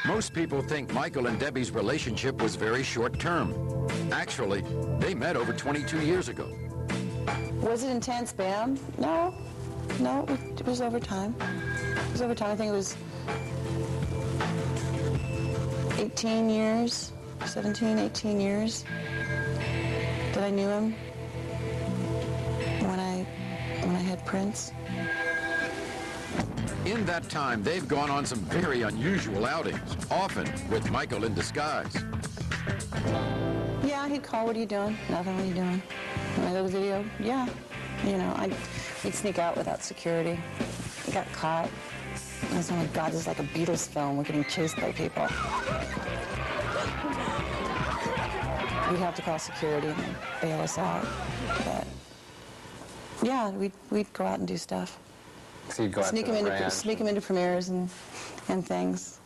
Most people think Michael and Debbie's relationship was very short-term. Actually, they met over 22 years ago. Was it intense, bam? No, it was over time. It was over time. I think it was 18 years, 17, 18 years that I knew him when I had Prince. In that time, they've gone on some very unusual outings, often with Michael in disguise. Yeah, he'd call, what are you doing? Nothing, what are you doing? And I go to the video, yeah. You know, he'd sneak out without security. He got caught. I was, oh my God, this is like a Beatles film. We're getting chased by people. We'd have to call security and bail us out. But yeah, we'd go out and do stuff. So you'd go out sneak to him the into ranch. Sneak him into premieres and things.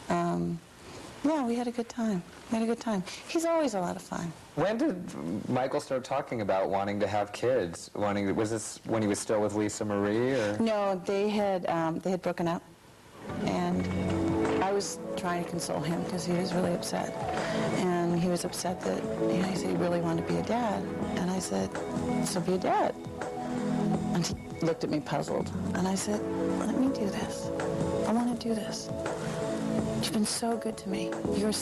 Yeah, we had a good time. We had a good time. He's always a lot of fun. When did Michael start talking about wanting to have kids? Was this when he was still with Lisa Marie, or? No, they had broken up, and I was trying to console him because he was really upset, and he was upset that he said he really wanted to be a dad, and I said, so be a dad. And he looked at me puzzled, and I said, let me do this. I want to do this. You've been so good to me. You're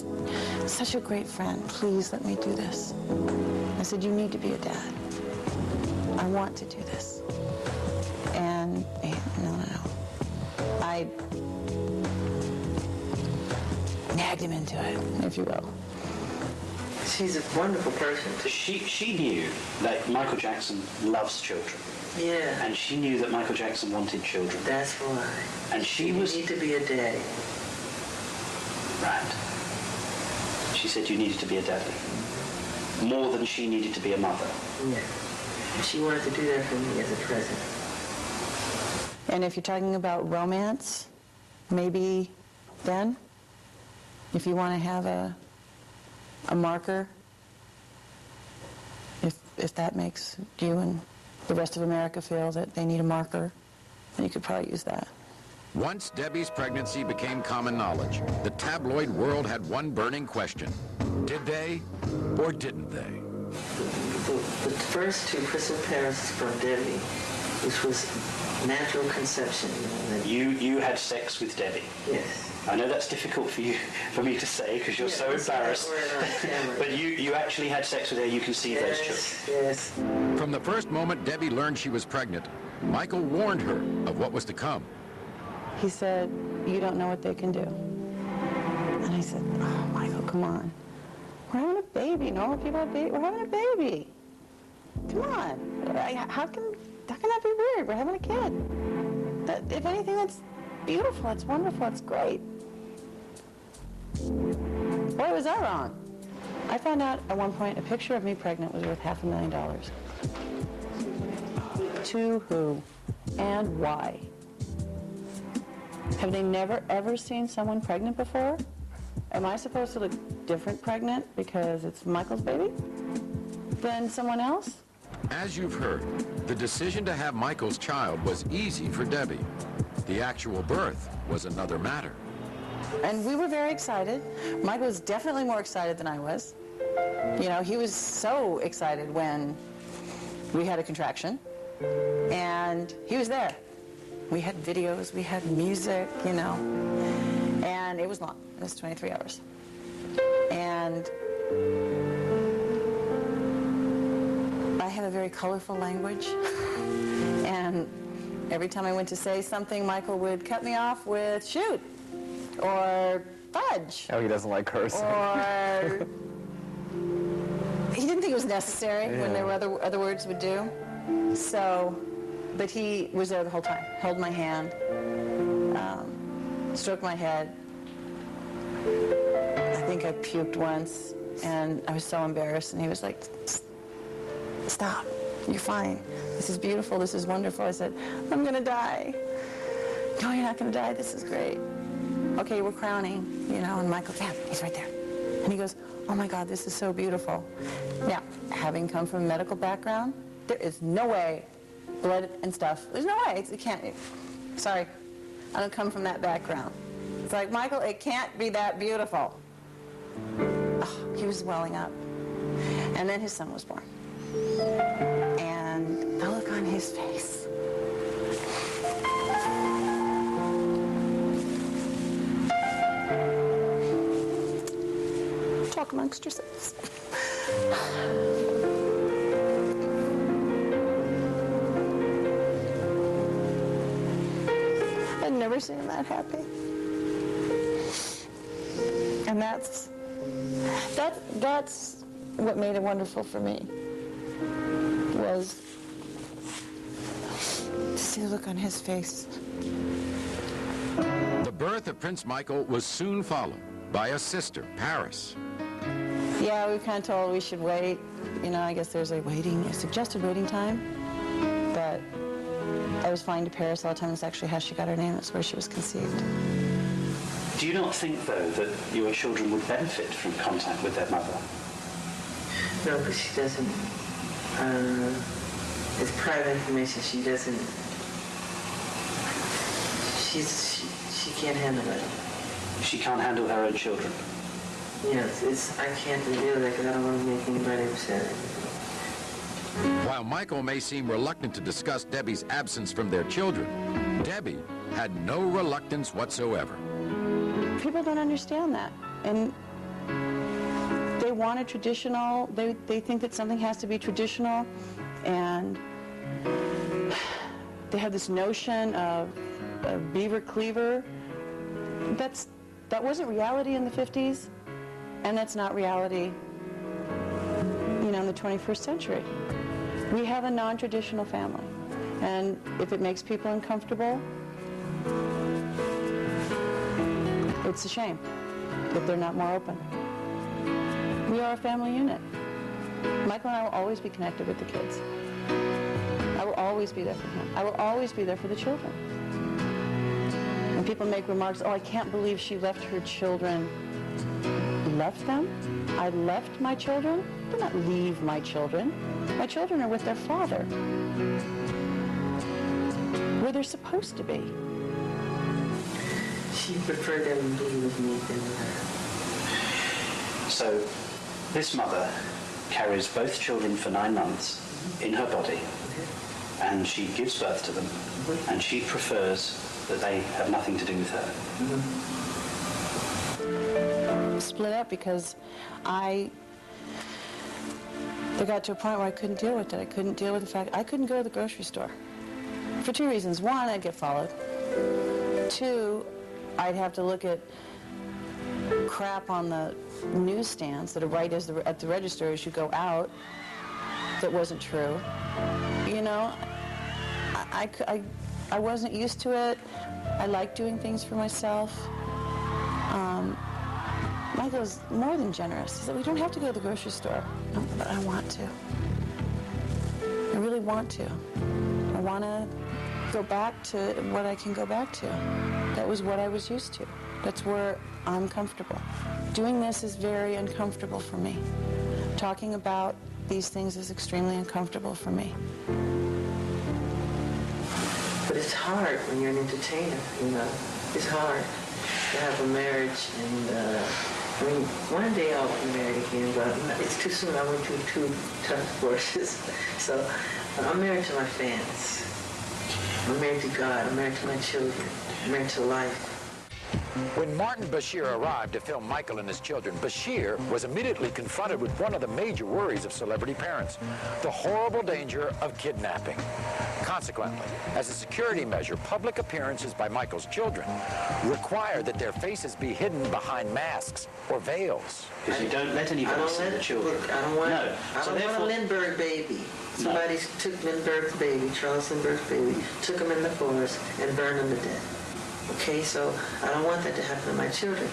such a great friend. Please let me do this. I said, you need to be a dad. I want to do this. And no. I nagged him into it, if you will. She's a wonderful person. She knew that Michael Jackson loves children. Yeah. And she knew that Michael Jackson wanted children. That's why. And she You was... need to be a daddy. Right. She said you needed to be a daddy. More than she needed to be a mother. Yeah. And she wanted to do that for me as a present. And if you're talking about romance, maybe then, if you want to have a marker, if that makes you and the rest of America feel that they need a marker, then you could probably use that. Once Debbie's pregnancy became common knowledge, the tabloid world had one burning question. Did they or didn't they? The first two crystal parents from Debbie, which was natural conception. You had sex with Debbie. Yes. I know that's difficult for me to say because you're so embarrassed. But you actually had sex with her. You conceived those children. Yes. From the first moment Debbie learned she was pregnant, Michael warned her of what was to come. He said, you don't know what they can do. And I said, oh, Michael, come on. We're having a baby. Normal people have baby. We're having a baby. Come on. How can that be weird? We're having a kid. If anything, that's beautiful. It's wonderful. It's great. Boy, was I wrong. I found out at one point a picture of me pregnant was worth $500,000. To who and why? Have they never, ever seen someone pregnant before? Am I supposed to look different pregnant because it's Michael's baby than someone else? As you've heard, the decision to have Michael's child was easy for Debbie. The actual birth was another matter. And we were very excited. Michael was definitely more excited than I was. You know, he was so excited when we had a contraction, and he was there. We had videos, we had music, you know, and it was long. It was 23 hours. And I have a very colorful language, and every time I went to say something, Michael would cut me off with shoot, or fudge. Oh, he doesn't like cursing. Or he didn't think it was necessary when there were other words would do. So, but he was there the whole time, held my hand, stroked my head. I think I puked once, and I was so embarrassed, and he was like, stop, you're fine. This is beautiful, this is wonderful. I said, I'm gonna die. No, you're not gonna die, this is great. Okay, we're crowning, you know, and Michael, yeah, he's right there. And he goes, oh my God, this is so beautiful. Now, having come from a medical background, there is no way, blood and stuff, there's no way, it can't, sorry, I don't come from that background. It's like, Michael, it can't be that beautiful. Oh, he was welling up. And then his son was born. And the look on his face. Talk amongst yourselves. I've never seen him that happy. And that's what made it wonderful for me, was to see the look on his face. The birth of Prince Michael was soon followed by a sister, Paris. Yeah, we were kind of told we should wait. You know, I guess there's a suggested waiting time. But I was flying to Paris all the time. It's actually how she got her name. That's where she was conceived. Do you not think, though, that your children would benefit from contact with their mother? No, but she doesn't. It's private information. She doesn't. She can't handle it. She can't handle her own children. Yes, I can't reveal that because I don't want to make anybody upset. While Michael may seem reluctant to discuss Debbie's absence from their children, Debbie had no reluctance whatsoever. People don't understand that. And they want a traditional, they think that something has to be traditional, and they have this notion of beaver cleaver. That wasn't reality in the 50s, and that's not reality, in the 21st century. We have a non-traditional family, and if it makes people uncomfortable, it's a shame that they're not more open. We are a family unit. Michael and I will always be connected with the kids. I will always be there for him. I will always be there for the children. When people make remarks, oh, I can't believe she left her children. Left them? I left my children? I did not leave my children. My children are with their father, where they're supposed to be. She preferred them being with me than her. So, this mother carries both children for 9 months in her body, and she gives birth to them, and she prefers that they have nothing to do with her. Split up because they got to a point where I couldn't deal with it. I couldn't deal with the fact I couldn't go to the grocery store. For 2 reasons. One, I'd get followed. 2, I'd have to look at crap on the newsstands that are right at the register as you go out that wasn't true. I wasn't used to it. I like doing things for myself. Michael was more than generous. He said, we don't have to go to the grocery store. No, but I want to. I really want to. I want to go back to what I can go back to. That was what I was used to. That's where I'm comfortable. Doing this is very uncomfortable for me. Talking about these things is extremely uncomfortable for me. But it's hard when you're an entertainer, It's hard to have a marriage, and one day I'll be married again, but it's too soon. I went through 2 tough divorces. So I'm married to my fans. I'm married to God. I'm married to my children. I'm married to life. When Martin Bashir arrived to film Michael and his children, Bashir was immediately confronted with one of the major worries of celebrity parents, the horrible danger of kidnapping. Consequently, as a security measure, public appearances by Michael's children require that their faces be hidden behind masks or veils. Because you don't let anybody see the children. I don't want a Lindbergh baby. Somebody took Lindbergh's baby, Charles Lindbergh's baby, took him in the forest and burned him to death. Okay, so I don't want that to happen to my children.